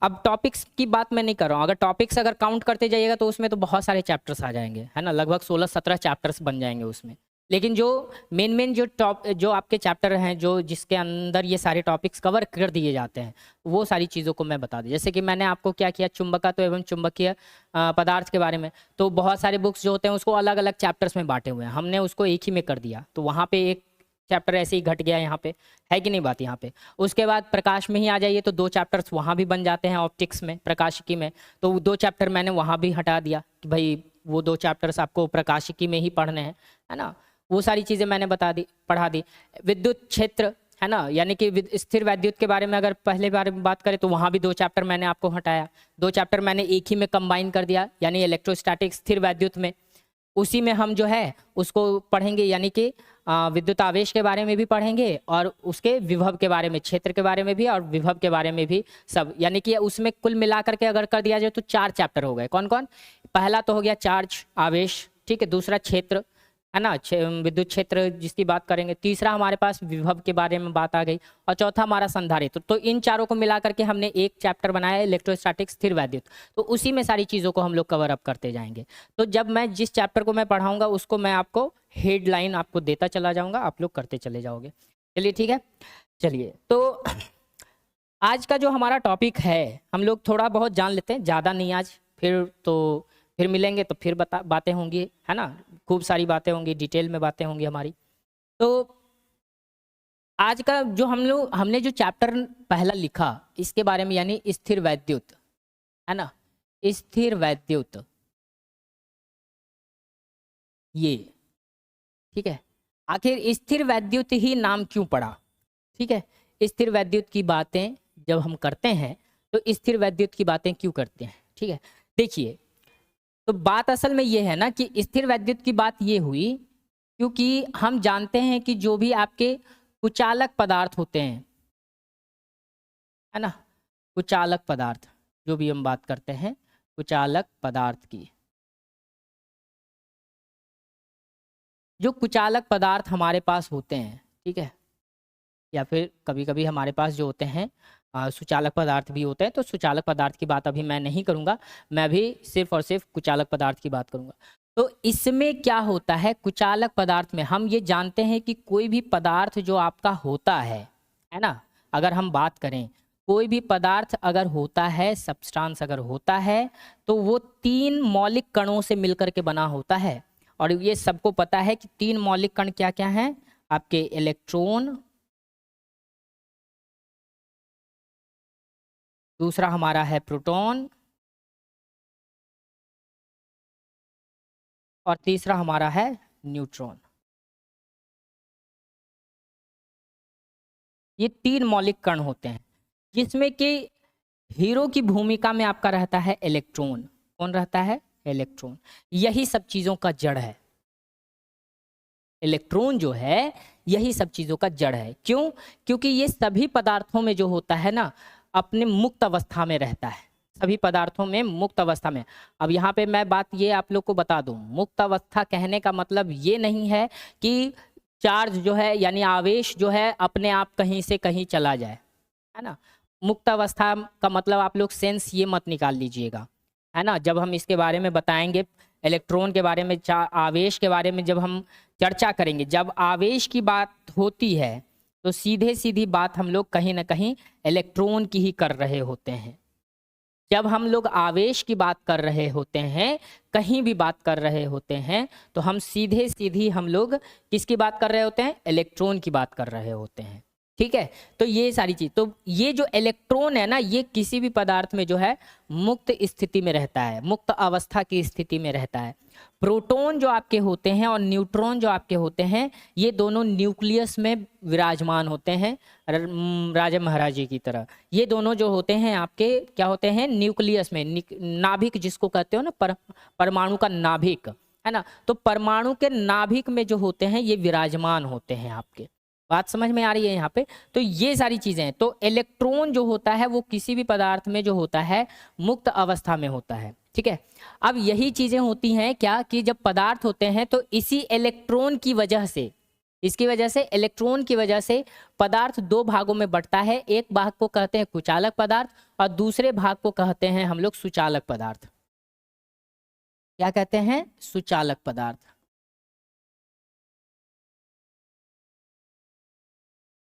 अब टॉपिक्स की बात मैं नहीं कर रहा हूँ, अगर टॉपिक्स अगर काउंट करते जाइएगा तो उसमें तो बहुत सारे चैप्टर्स आ जाएंगे, है ना? लगभग 16-17 चैप्टर्स बन जाएंगे उसमें। लेकिन जो मेन जो आपके चैप्टर हैं, जो जिसके अंदर ये सारे टॉपिक्स कवर कर दिए जाते हैं, वो सारी चीज़ों को मैं बता दूँ। जैसे कि मैंने आपको क्या किया, चुंबकत्व एवं चुंबकीय पदार्थ के बारे में, तो बहुत सारे बुक्स जो होते हैं उसको अलग अलग चैप्टर्स में बांटे हुए हैं, हमने उसको एक ही में कर दिया, तो वहाँ पे एक चैप्टर ऐसे ही घट गया यहाँ पे, है कि नहीं बात यहाँ पे? उसके बाद प्रकाश में ही आ जाइए तो 2 चैप्टर्स वहाँ भी बन जाते हैं, ऑप्टिक्स में, प्रकाशिकी में, तो 2 चैप्टर मैंने वहाँ भी हटा दिया कि भाई वो 2 चैप्टर्स आपको प्रकाशिकी में ही पढ़ने हैं, है ना? वो सारी चीज़ें मैंने पढ़ा दी। विद्युत क्षेत्र, है ना, यानी कि स्थिर वैद्युत के बारे में अगर पहले बारे में बात करें तो वहाँ भी 2 चैप्टर मैंने आपको हटाया, 2 चैप्टर मैंने एक ही में कंबाइन कर दिया, यानी इलेक्ट्रोस्टैटिक स्थिर वैद्युत में, उसी में हम जो है उसको पढ़ेंगे, यानी कि विद्युत आवेश के बारे में भी पढ़ेंगे और उसके विभव के बारे में, क्षेत्र के बारे में भी और विभव के बारे में भी सब, यानी कि उसमें कुल मिलाकर के अगर कर दिया जाए तो 4 चैप्टर हो गए। कौन कौन? पहला तो हो गया चार्ज, आवेश, ठीक है, दूसरा क्षेत्र, है ना, विद्युत क्षेत्र जिसकी बात करेंगे, तीसरा हमारे पास विभव के बारे में बात आ गई, और चौथा हमारा संधारित्र। तो इन चारों को मिला करके हमने एक चैप्टर बनाया है, इलेक्ट्रोस्टैटिक स्थिर वैद्युत, तो उसी में सारी चीज़ों को हम लोग कवर अप करते जाएंगे। तो जब मैं जिस चैप्टर को मैं पढ़ाऊंगा उसको मैं आपको हेडलाइन आपको देता चला जाऊंगा, आप लोग करते चले जाओगे। चलिए ठीक है, चलिए तो आज का जो हमारा टॉपिक है हम लोग थोड़ा बहुत जान लेते हैं, ज़्यादा नहीं आज, फिर तो फिर मिलेंगे तो फिर बातें होंगी, है ना, खूब सारी बातें होंगी, डिटेल में बातें होंगी हमारी। तो आज का जो हमने जो चैप्टर पहला लिखा इसके बारे में, यानी स्थिर वैद्युत, है ना, स्थिर वैद्युत, ये ठीक है। आखिर स्थिर वैद्युत ही नाम क्यों पड़ा? ठीक है, स्थिर वैद्युत की बातें जब हम करते हैं तो स्थिर वैद्युत की बातें क्यों करते हैं? ठीक है, देखिए, तो बात असल में ये है ना कि स्थिर वैद्युत की बात ये हुई क्योंकि हम जानते हैं कि जो भी आपके कुचालक पदार्थ होते हैं, है ना, कुचालक पदार्थ, जो भी हम बात करते हैं कुचालक पदार्थ की, जो कुचालक पदार्थ हमारे पास होते हैं, ठीक है, या फिर कभी कभी हमारे पास जो होते हैं सुचालक पदार्थ भी होते हैं, तो सुचालक पदार्थ की बात अभी मैं नहीं करूँगा, मैं भी सिर्फ और सिर्फ कुचालक पदार्थ की बात करूँगा। तो इसमें क्या होता है, कुचालक पदार्थ में हम ये जानते हैं कि कोई भी पदार्थ जो आपका होता है ना, अगर हम बात करें कोई भी पदार्थ अगर होता है, सब्सटेंस अगर होता है, तो वो 3 मौलिक कणों से मिलकर के बना होता है। और ये सबको पता है कि 3 मौलिक कण क्या क्या हैं, आपके इलेक्ट्रॉन, दूसरा हमारा है प्रोटॉन, और तीसरा हमारा है न्यूट्रॉन। ये 3 मौलिक कण होते हैं जिसमें कि हीरो की भूमिका में आपका रहता है इलेक्ट्रॉन। कौन रहता है? इलेक्ट्रॉन। यही सब चीजों का जड़ है। इलेक्ट्रॉन जो है यही सब चीजों का जड़ है। क्यों? क्योंकि ये सभी पदार्थों में जो होता है ना, अपने मुक्त अवस्था में रहता है, सभी पदार्थों में मुक्त अवस्था में। अब यहाँ पे मैं बात ये आप लोग को बता दूं, मुक्त अवस्था कहने का मतलब ये नहीं है कि चार्ज जो है यानी आवेश जो है अपने आप कहीं से कहीं चला जाए, है ना। मुक्त अवस्था का मतलब आप लोग सेंस ये मत निकाल लीजिएगा, है ना। जब हम इसके बारे में बताएंगे, इलेक्ट्रॉन के बारे में, आवेश के बारे में जब हम चर्चा करेंगे, जब आवेश की बात होती है तो सीधे सीधी बात हम लोग कहीं ना कहीं इलेक्ट्रॉन की ही कर रहे होते हैं। जब हम लोग आवेश की बात कर रहे होते हैं, कहीं भी बात कर रहे होते हैं, तो हम सीधे सीधी हम लोग किसकी बात कर रहे होते हैं? इलेक्ट्रॉन की बात कर रहे होते हैं। ठीक है, तो ये सारी चीज, तो ये जो इलेक्ट्रॉन है ना, ये किसी भी पदार्थ में जो है मुक्त स्थिति में रहता है, मुक्त अवस्था की स्थिति में रहता है। प्रोटॉन जो आपके होते हैं और न्यूट्रॉन जो आपके होते हैं, ये दोनों न्यूक्लियस में विराजमान होते हैं, राजा महाराजे की तरह। ये दोनों जो होते हैं आपके क्या होते हैं? न्यूक्लियस में, नाभिक जिसको कहते हो ना, परमाणु का नाभिक, है ना। तो परमाणु के नाभिक में जो होते हैं ये विराजमान होते हैं आपके। बात समझ में आ रही है यहाँ पे? तो ये सारी चीजें हैं। तो इलेक्ट्रॉन जो होता है वो किसी भी पदार्थ में जो होता है मुक्त अवस्था में होता है। ठीक है, अब यही चीजें होती हैं क्या कि जब पदार्थ होते हैं तो इसी इलेक्ट्रॉन की वजह से, इसकी वजह से, इलेक्ट्रॉन की वजह से पदार्थ 2 भागों में बढ़ता है। एक भाग को कहते हैं कुचालक पदार्थ और दूसरे भाग को कहते हैं हम लोग सुचालक पदार्थ। क्या कहते हैं? सुचालक पदार्थ।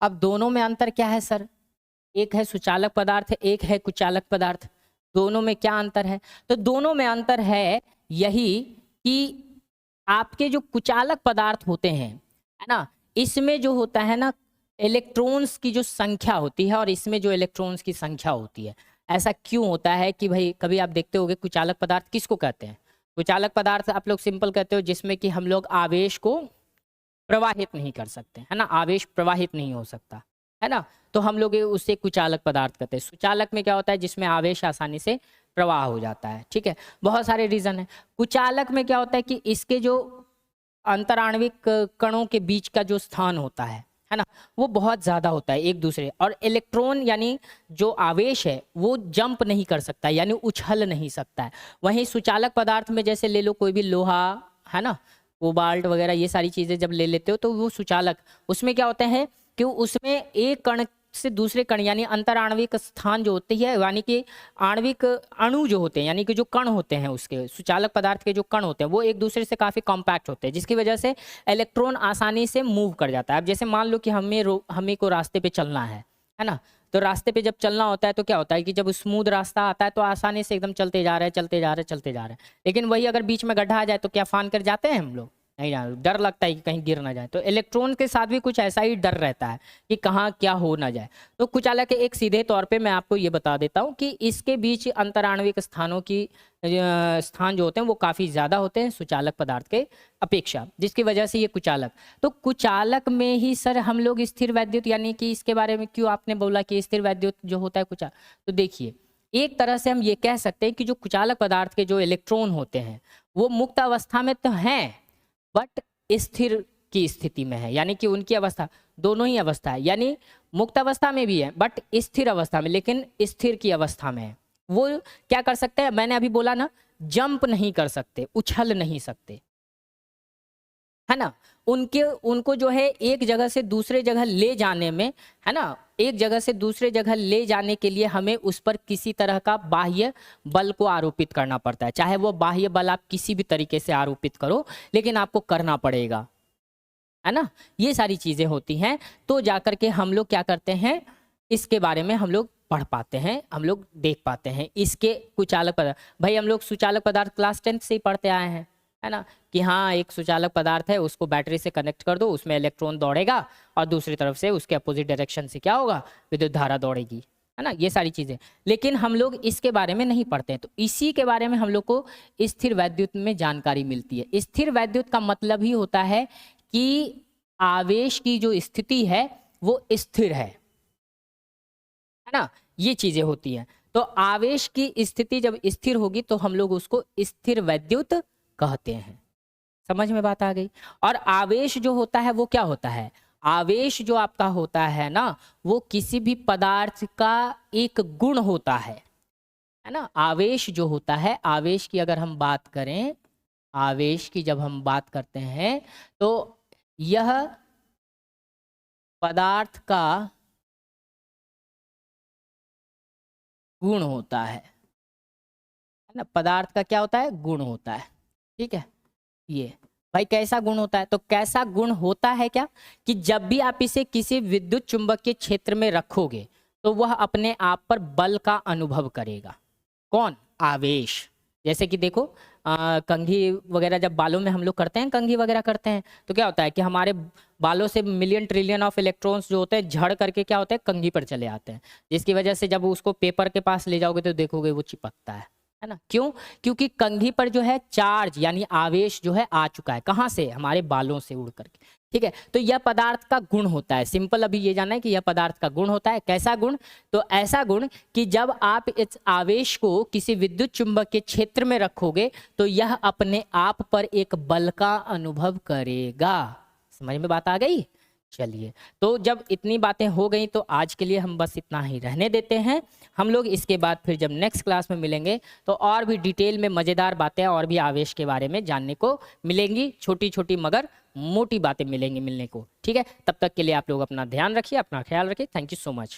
अब दोनों में अंतर क्या है सर? एक है सुचालक पदार्थ, एक है कुचालक पदार्थ। दोनों में क्या अंतर है? तो दोनों में अंतर है यही कि आपके जो कुचालक पदार्थ होते हैं, है ना, इसमें जो होता है ना, इलेक्ट्रॉन्स की जो संख्या होती है और इसमें जो इलेक्ट्रॉन्स की संख्या होती है। ऐसा क्यों होता है कि भाई कभी आप देखते होंगे कुचालक पदार्थ किसको कहते हैं? कुचालक पदार्थ आप लोग सिंपल कहते हो जिसमें कि हम लोग आवेश को प्रवाहित नहीं कर सकते, है ना, आवेश प्रवाहित नहीं हो सकता, है ना। तो हम लोग उससे कुचालक पदार्थ कहते हैं। सुचालक में क्या होता है? जिसमें आवेश आसानी से प्रवाह हो जाता है। ठीक है, बहुत सारे रीजन है। कुचालक में क्या होता है कि इसके जो अंतराण्विक कणों के बीच का जो स्थान होता है ना, वो बहुत ज्यादा होता है एक दूसरे, और इलेक्ट्रॉन यानी जो आवेश है वो जंप नहीं कर सकता, यानी उछल नहीं सकता है। वहीं सुचालक पदार्थ में जैसे ले लो कोई भी लोहा, है ना, कोबाल्ट वगैरह, ये सारी चीजें जब ले लेते हो तो वो सुचालक, उसमें क्या होता है कि उसमें एक कण से दूसरे कण यानी अंतराण्विक स्थान जो होती है, यानी कि आणविक अणु जो होते हैं, यानी कि जो कण होते हैं उसके, सुचालक पदार्थ के जो कण होते हैं वो एक दूसरे से काफी कॉम्पैक्ट होते हैं, जिसकी वजह से इलेक्ट्रॉन आसानी से मूव कर जाता है। अब जैसे मान लो कि हमें को रास्ते पे चलना है ना, तो रास्ते पे जब चलना होता है तो क्या होता है कि जब स्मूथ रास्ता आता है तो आसानी से एकदम चलते जा रहे हैं, चलते जा रहे हैं, चलते जा रहे हैं। लेकिन वही अगर बीच में गड्ढा आ जाए तो क्या फान कर जाते हैं हम लोग? नहीं जाते, डर लगता है कि कहीं गिर ना जाए। तो इलेक्ट्रॉन के साथ भी कुछ ऐसा ही डर रहता है कि कहाँ क्या हो ना जाए। तो कुचालक के एक सीधे तौर पे मैं आपको ये बता देता हूँ कि इसके बीच अंतराण्विक स्थानों की स्थान जो होते हैं वो काफ़ी ज़्यादा होते हैं सुचालक पदार्थ के अपेक्षा, जिसकी वजह से ये कुचालक। तो कुचालक में ही सर हम लोग स्थिर वैद्युत, यानी कि इसके बारे में क्यों आपने बोला कि स्थिर वैद्युत जो होता है कुचालक, तो देखिए एक तरह से हम ये कह सकते हैं कि जो कुचालक पदार्थ के जो इलेक्ट्रॉन होते हैं वो मुक्त अवस्था में तो हैं बट स्थिर की स्थिति में है, यानी कि उनकी अवस्था दोनों ही अवस्था है, यानी मुक्त अवस्था में भी है बट स्थिर अवस्था में, लेकिन स्थिर की अवस्था में है। वो क्या कर सकते हैं, मैंने अभी बोला ना, जंप नहीं कर सकते, उछल नहीं सकते, है ना। उनको जो है एक जगह से दूसरे जगह ले जाने में, है ना, एक जगह से दूसरे जगह ले जाने के लिए हमें उस पर किसी तरह का बाह्य बल को आरोपित करना पड़ता है। चाहे वो बाह्य बल आप किसी भी तरीके से आरोपित करो, लेकिन आपको करना पड़ेगा, है ना। ये सारी चीजें होती हैं तो जाकर के हम लोग क्या करते हैं, इसके बारे में हम लोग पढ़ पाते हैं, हम लोग देख पाते हैं इसके कुचालक पदार्थ। भाई हम लोग सुचालक पदार्थ क्लास 10 से ही पढ़ते आए हैं, है ना, कि हाँ एक सुचालक पदार्थ है, उसको बैटरी से कनेक्ट कर दो, उसमें इलेक्ट्रॉन दौड़ेगा और दूसरी तरफ से उसके अपोजिट डायरेक्शन से क्या होगा, विद्युत धारा दौड़ेगी, है ना, ये सारी चीजें। लेकिन हम लोग इसके बारे में नहीं पढ़ते हैं, तो इसी के बारे में हम लोग को स्थिर वैद्युत में जानकारी मिलती है। स्थिर वैद्युत का मतलब ही होता है कि आवेश की जो स्थिति है वो स्थिर है ना, ये चीजें होती हैं। तो आवेश की स्थिति जब स्थिर होगी तो हम लोग उसको स्थिर वैद्युत कहते हैं। समझ में बात आ गई। और आवेश जो होता है वो क्या होता है, आवेश जो आपका होता है ना वो किसी भी पदार्थ का एक गुण होता है ना। आवेश जो होता है, आवेश की अगर हम बात करें, आवेश की जब हम बात करते हैं तो यह पदार्थ का गुण होता है ना, पदार्थ का क्या होता है, गुण होता है, ठीक है। ये भाई कैसा गुण होता है, तो कैसा गुण होता है क्या, कि जब भी आप इसे किसी विद्युत चुंबकीय क्षेत्र में रखोगे तो वह अपने आप पर बल का अनुभव करेगा। कौन, आवेश। जैसे कि देखो कंघी वगैरह जब बालों में हम लोग करते हैं, कंघी वगैरह करते हैं, तो क्या होता है कि हमारे बालों से मिलियन ट्रिलियन ऑफ इलेक्ट्रॉन्स जो होते हैं झड़ करके क्या होते हैं, कंघी पर चले आते हैं, जिसकी वजह से जब उसको पेपर के पास ले जाओगे तो देखोगे वो चिपकता है ना। क्यों, क्योंकि कंघी पर जो है चार्ज यानी आवेश जो है आ चुका है, कहाँ से, हमारे बालों से उड़ करके, ठीक है। तो यह पदार्थ का गुण होता है, सिंपल अभी ये जानना है कि यह पदार्थ का गुण होता है। कैसा गुण, तो ऐसा गुण कि जब आप इस आवेश को किसी विद्युत चुंबकीय क्षेत्र में रखोगे तो यह अपने आप पर एक बल का अनुभव करेगा। समझ में बात आ गई। चलिए, तो जब इतनी बातें हो गई तो आज के लिए हम बस इतना ही रहने देते हैं। हम लोग इसके बाद फिर जब नेक्स्ट क्लास में मिलेंगे तो और भी डिटेल में मज़ेदार बातें और भी आवेश के बारे में जानने को मिलेंगी, छोटी छोटी मगर मोटी बातें मिलेंगी मिलने को, ठीक है। तब तक के लिए आप लोग अपना ध्यान रखिए, अपना ख्याल रखिए। Thank you so much.